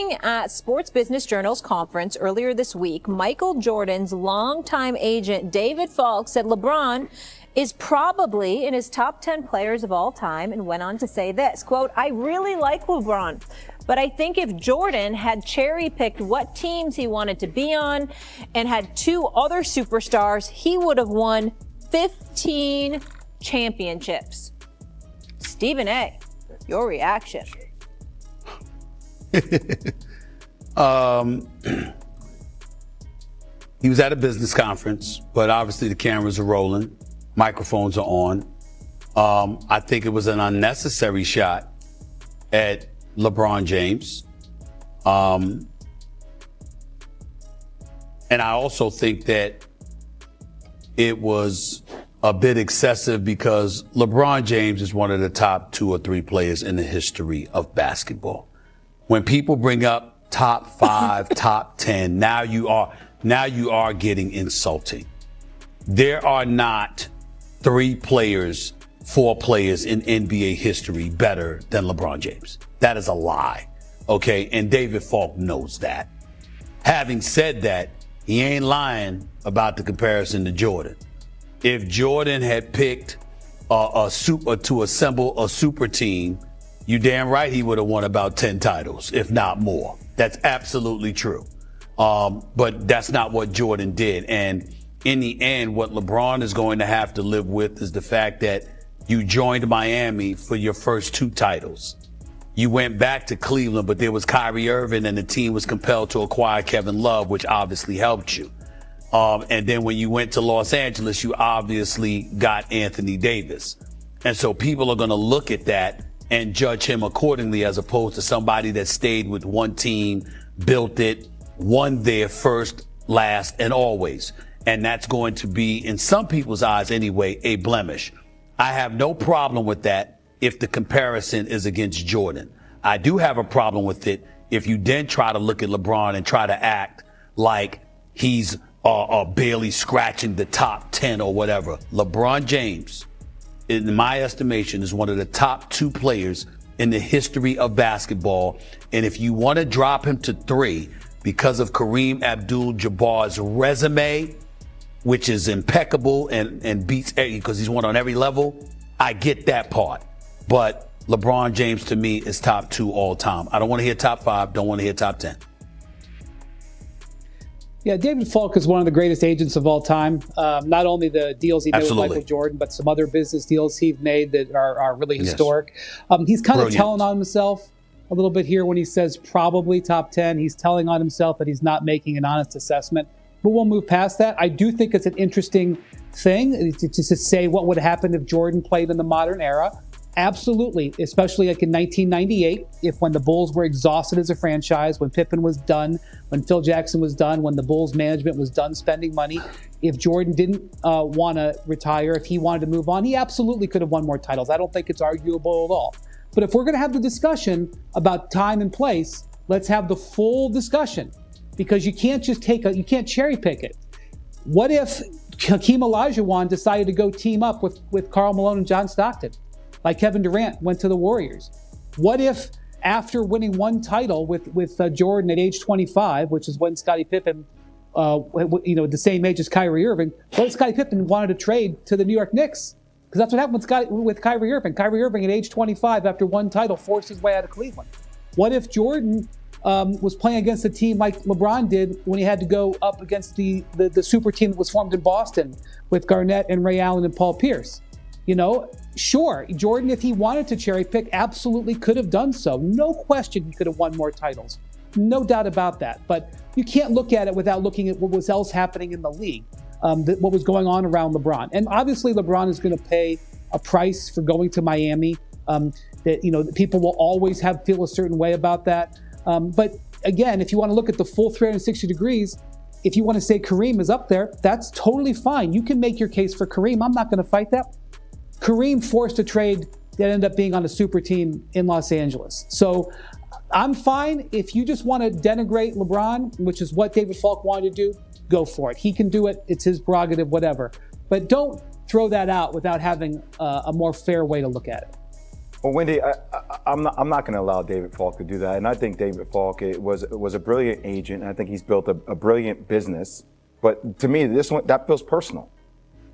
Speaking at Sports Business Journal's conference earlier this week, Michael Jordan's longtime agent David Falk said LeBron is probably in his top 10 players of all time and went on to say this, quote, "I really like LeBron, but I think if Jordan had cherry-picked what teams he wanted to be on and had two other superstars, he would have won 15 championships." Stephen A., your reaction? He was at a business conference, but obviously the cameras are rolling, microphones are on. I think it was an unnecessary shot at LeBron James. And I also think that it was a bit excessive because LeBron James is one of the top 2 or 3 players in the history of basketball. When people bring up top 5, top 10, now you are getting insulting. There are not 3 players, 4 players in NBA history better than LeBron James. That is a lie. Okay. And David Falk knows that. Having said that, he ain't lying about the comparison to Jordan. If Jordan had picked to assemble a super team, you damn right he would have won about 10 titles, if not more. That's absolutely true. But that's not what Jordan did. And in the end, what LeBron is going to have to live with is the fact that you joined Miami for your first 2 titles. You went back to Cleveland, but there was Kyrie Irving and the team was compelled to acquire Kevin Love, which obviously helped you. And then when you went to Los Angeles, you obviously got Anthony Davis. And so people are going to look at that and judge him accordingly, as opposed to somebody that stayed with one team, built it, won there first, last, and always. And that's going to be, in some people's eyes anyway, a blemish. I have no problem with that if the comparison is against Jordan. I do have a problem with it if you then try to look at LeBron and try to act like he's barely scratching the top 10 or whatever. LeBron James, in my estimation, is one of the top 2 players in the history of basketball. And if you want to drop him to 3 because of Kareem Abdul-Jabbar's resume, which is impeccable and beats because he's won on every level, I get that part. But LeBron James, to me, is top 2 all time. I don't want to hear top 5, don't want to hear top 10. Yeah, David Falk is one of the greatest agents of all time. Not only the deals he made with Michael Jordan, but some other business deals he's made that are really historic. He's kind of telling on himself a little bit here when he says probably top 10. He's telling on himself that he's not making an honest assessment. But we'll move past that. I do think it's an interesting thing to say what would happen if Jordan played in the modern era. Absolutely, especially like in 1998, when the Bulls were exhausted as a franchise, when Pippen was done, when Phil Jackson was done, when the Bulls management was done spending money. If Jordan didn't want to retire, if he wanted to move on, he absolutely could have won more titles. I don't think it's arguable at all. But if we're going to have the discussion about time and place, let's have the full discussion, because you can't just you can't cherry pick it. What if Hakeem Olajuwon decided to go team up with Karl Malone and John Stockton, like Kevin Durant went to the Warriors? What if after winning one title with Jordan at age 25, which is when Scottie Pippen, the same age as Kyrie Irving, what if Scottie Pippen wanted to trade to the New York Knicks? Because that's what happened with Kyrie Irving. Kyrie Irving at age 25, after one title, forced his way out of Cleveland. What if Jordan was playing against a team like LeBron did when he had to go up against the super team that was formed in Boston with Garnett and Ray Allen and Paul Pierce? Sure, Jordan, if he wanted to cherry pick, absolutely could have done so. No question he could have won more titles. No doubt about that. But you can't look at it without looking at what was else happening in the league, what was going on around LeBron. And obviously LeBron is going to pay a price for going to Miami. That people will always feel a certain way about that. But again, if you want to look at the full 360 degrees, if you want to say Kareem is up there, that's totally fine. You can make your case for Kareem. I'm not going to fight that. Kareem forced a trade that ended up being on a super team in Los Angeles. So I'm fine. If you just want to denigrate LeBron, which is what David Falk wanted to do, go for it. He can do it. It's his prerogative, whatever. But don't throw that out without having a more fair way to look at it. Well, Wendy, I'm not going to allow David Falk to do that, and I think David Falk was a brilliant agent. And I think he's built a brilliant business. But to me, this one that feels personal.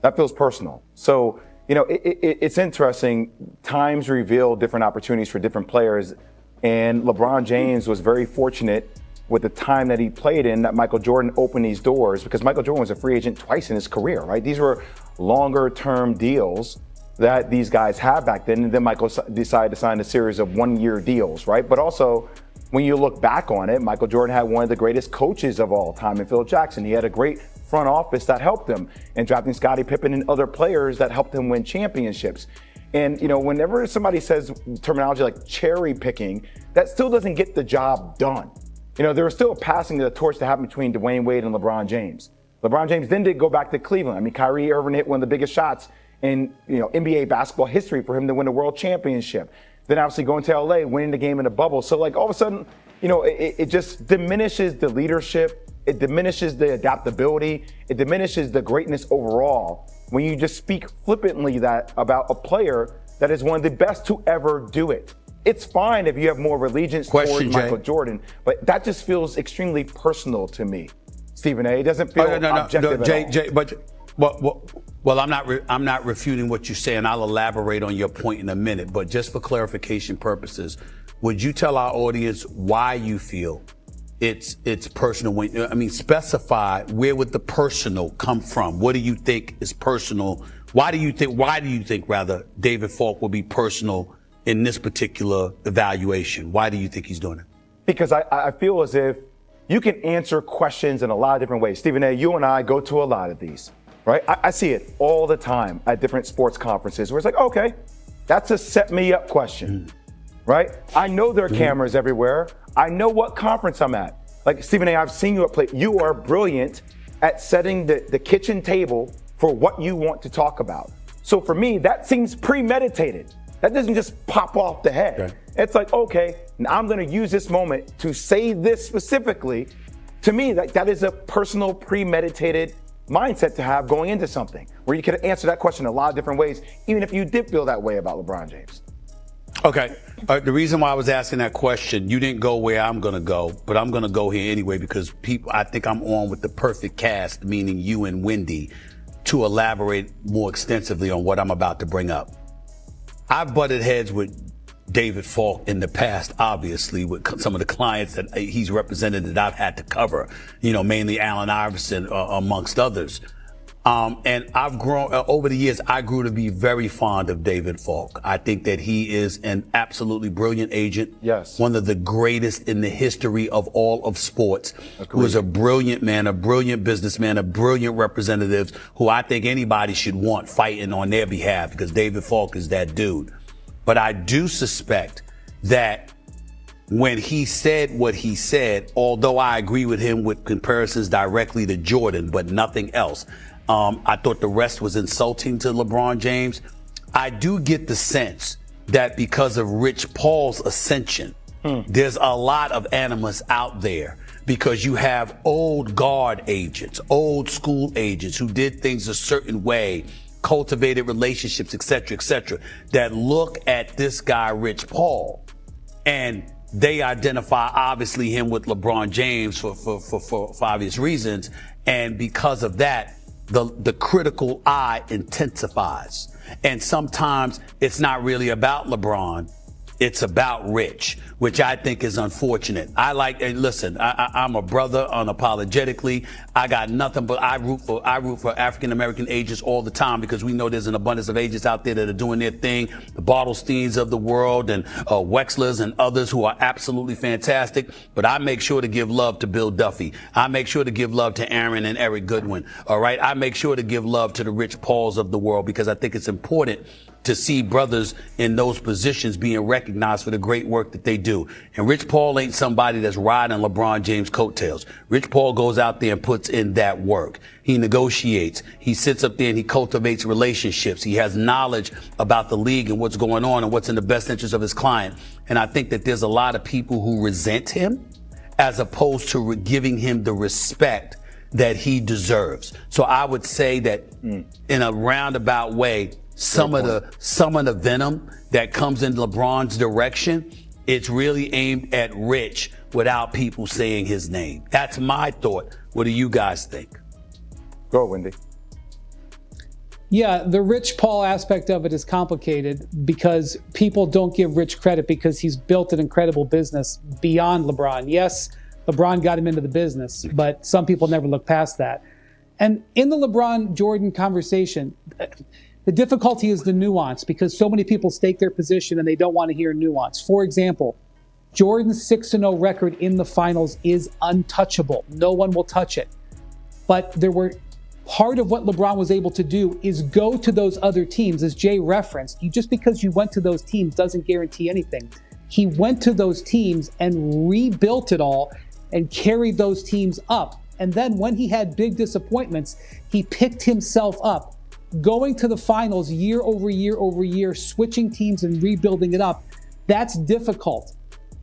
That feels personal. So it's interesting. Times reveal different opportunities for different players, and LeBron James was very fortunate with the time that he played in that Michael Jordan opened these doors, because Michael Jordan was a free agent twice in his career, right? These were longer term deals that these guys had back then. And then Michael decided to sign a series of 1-year deals, right? But also, when you look back on it, Michael Jordan had one of the greatest coaches of all time in Phil Jackson. He had a great front office that helped him in drafting Scottie Pippen and other players that helped him win championships. And, whenever somebody says terminology like cherry picking, that still doesn't get the job done. There was still a passing of the torch that happened between Dwayne Wade and LeBron James. LeBron James then did go back to Cleveland. I mean, Kyrie Irving hit one of the biggest shots in NBA basketball history for him to win a world championship. Then obviously going to LA, winning the game in a bubble. So like all of a sudden, it just diminishes the leadership. It diminishes the adaptability. It diminishes the greatness overall when you just speak flippantly about a player that is one of the best to ever do it. It's fine if you have more allegiance towards Michael Jordan, but that just feels extremely personal to me, Stephen A. It doesn't feel objective at all. Well, I'm not refuting what you say, and I'll elaborate on your point in a minute. But just for clarification purposes, would you tell our audience why you feel it's personal? Specify where would the personal come from? What do you think is personal? Why do you think rather David Falk will be personal in this particular evaluation? Why do you think he's doing it? Because I feel as if you can answer questions in a lot of different ways. Stephen A., you and I go to a lot of these, right? I see it all the time at different sports conferences where it's like, okay, that's a set me up question, right? I know there are cameras everywhere. I know what conference I'm at. Like, Stephen A., I've seen you at play. You are brilliant at setting the kitchen table for what you want to talk about. So for me, that seems premeditated. That doesn't just pop off the head. Okay. It's like, okay, now I'm going to use this moment to say this specifically. To me, that is a personal, premeditated mindset to have going into something where you could answer that question a lot of different ways, even if you did feel that way about LeBron James. Okay. The reason why I was asking that question, you didn't go where I'm going to go, but I'm going to go here anyway because I think I'm on with the perfect cast, meaning you and Wendy, to elaborate more extensively on what I'm about to bring up. I've butted heads with David Falk in the past, obviously, with some of the clients that he's represented that I've had to cover, mainly Allen Iverson, amongst others. And I've grown, over the years, I grew to be very fond of David Falk. I think that he is an absolutely brilliant agent. Yes. One of the greatest in the history of all of sports. Agreed. Who is a brilliant man, a brilliant businessman, a brilliant representative who I think anybody should want fighting on their behalf because David Falk is that dude. But I do suspect that when he said what he said, although I agree with him with comparisons directly to Jordan, but nothing else, I thought the rest was insulting to LeBron James. I do get the sense that because of Rich Paul's ascension, there's a lot of animus out there because you have old guard agents, old school agents who did things a certain way, cultivated relationships, et cetera, that look at this guy, Rich Paul, and they identify obviously him with LeBron James for obvious reasons. And because of that, the critical eye intensifies. And sometimes it's not really about LeBron. It's about Rich, which I think is unfortunate. Listen, I'm a brother unapologetically. I got nothing but I root for African-American agents all the time because we know there's an abundance of agents out there that are doing their thing. The Bartlesteins of the world and Wexlers and others who are absolutely fantastic. But I make sure to give love to Bill Duffy. I make sure to give love to Aaron and Eric Goodwin. All right. I make sure to give love to the Rich Pauls of the world because I think it's important to see brothers in those positions being recognized for the great work that they do. And Rich Paul ain't somebody that's riding LeBron James' coattails. Rich Paul goes out there and puts in that work. He negotiates. He sits up there and he cultivates relationships. He has knowledge about the league and what's going on and what's in the best interest of his client. And I think that there's a lot of people who resent him as opposed to giving him the respect that he deserves. So I would say that in a roundabout way, some of the venom that comes in LeBron's direction, it's really aimed at Rich without people saying his name. That's my thought. What do you guys think? Go, Wendy. Yeah, the Rich Paul aspect of it is complicated because people don't give Rich credit because he's built an incredible business beyond LeBron. Yes, LeBron got him into the business, but some people never look past that. And in the LeBron-Jordan conversation, the difficulty is the nuance because so many people stake their position and they don't want to hear nuance. For example, Jordan's 6-0 record in the finals is untouchable. No one will touch it. But part of what LeBron was able to do is go to those other teams, as Jay referenced. Just because you went to those teams doesn't guarantee anything. He went to those teams and rebuilt it all and carried those teams up. And then when he had big disappointments, he picked himself up, going to the finals year over year over year, switching teams and rebuilding it up. That's difficult.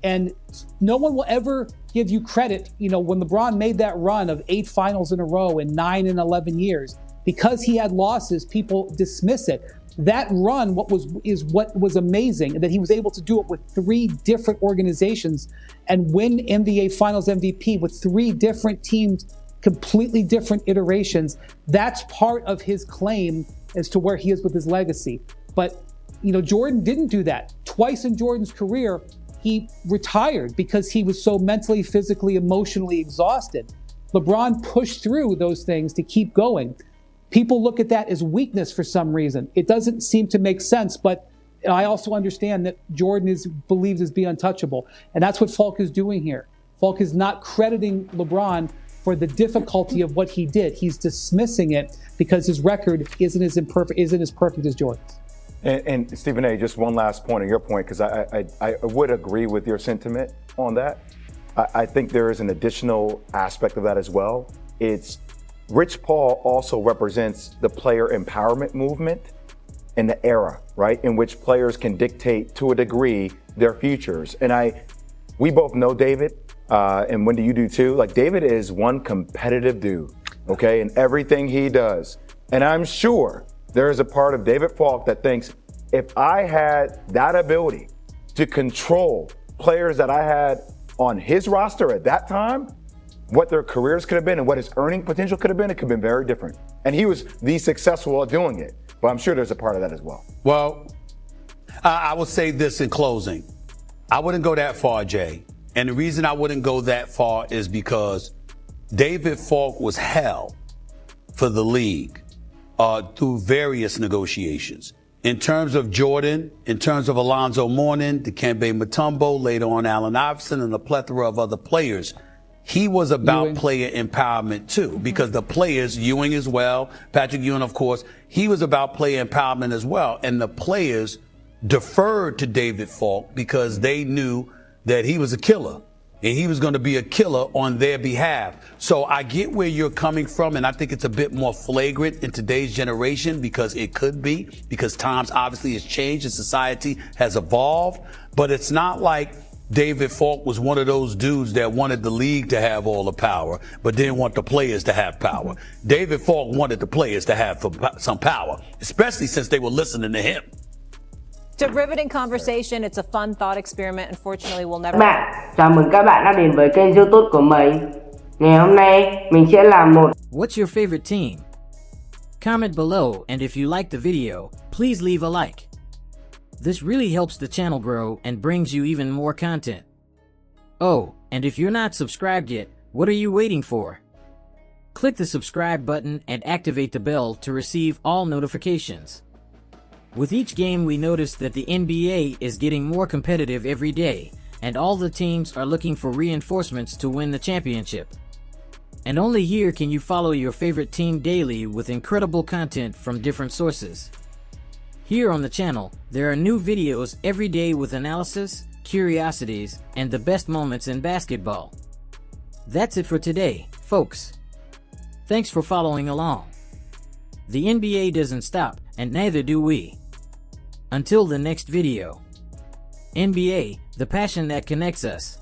And no one will ever give you credit, when LeBron made that run of 8 finals in a row in 9 and 11 years, because he had losses, people dismiss it. That run, what was amazing, that he was able to do it with 3 different organizations and win NBA Finals MVP with 3 different teams, completely different iterations. That's part of his claim as to where he is with his legacy. But, Jordan didn't do that. Twice in Jordan's career, he retired because he was so mentally, physically, emotionally exhausted. LeBron pushed through those things to keep going. People look at that as weakness for some reason. It doesn't seem to make sense, but I also understand that Jordan is believed as being untouchable. And that's what Falk is doing here. Falk is not crediting LeBron for the difficulty of what he did. He's dismissing it because his record isn't as perfect as Jordan's. And Stephen A., just one last point on your point, because I would agree with your sentiment on that. I think there is an additional aspect of that as well. It's Rich Paul also represents the player empowerment movement in the era, right, in which players can dictate to a degree their futures. And we both know David, and Wendy, you do too. Like, David is one competitive dude, okay, in everything he does. And I'm sure there is a part of David Falk that thinks, if I had that ability to control players that I had on his roster at that time, what their careers could have been and what his earning potential could have been, it could have been very different. And he was the successful at doing it. But I'm sure there's a part of that as well. Well, I will say this in closing. I wouldn't go that far, Jay. And the reason I wouldn't go that far is because David Falk was hell for the league through various negotiations. In terms of Jordan, in terms of Alonzo Mourning, Dikembe Mutombo, later on Allen Iverson, and a plethora of other players, he was about Ewing. Player empowerment too, because the players, Ewing as well, Patrick Ewing, of course, he was about player empowerment as well. And the players deferred to David Falk because they knew that he was a killer and he was going to be a killer on their behalf. So I get where you're coming from, and I think it's a bit more flagrant in today's generation because it could be, because times obviously has changed and society has evolved. But it's not like David Falk was one of those dudes that wanted the league to have all the power, but didn't want the players to have power. David Falk wanted the players to have some power, especially since they were listening to him. It's a riveting conversation. It's a fun thought experiment. Unfortunately, we'll never. Chào mừng các bạn đã đến với kênh YouTube của mình. Ngày hôm nay mình sẽ làm một. What's your favorite team? Comment below, and if you liked the video, please leave a like. This really helps the channel grow and brings you even more content. Oh, and if you're not subscribed yet, what are you waiting for? Click the subscribe button and activate the bell to receive all notifications. With each game, we notice that the NBA is getting more competitive every day, and all the teams are looking for reinforcements to win the championship. And only here can you follow your favorite team daily with incredible content from different sources. Here on the channel, there are new videos every day with analysis, curiosities, and the best moments in basketball. That's it for today, folks. Thanks for following along. The NBA doesn't stop, and neither do we. Until the next video. NBA, the passion that connects us.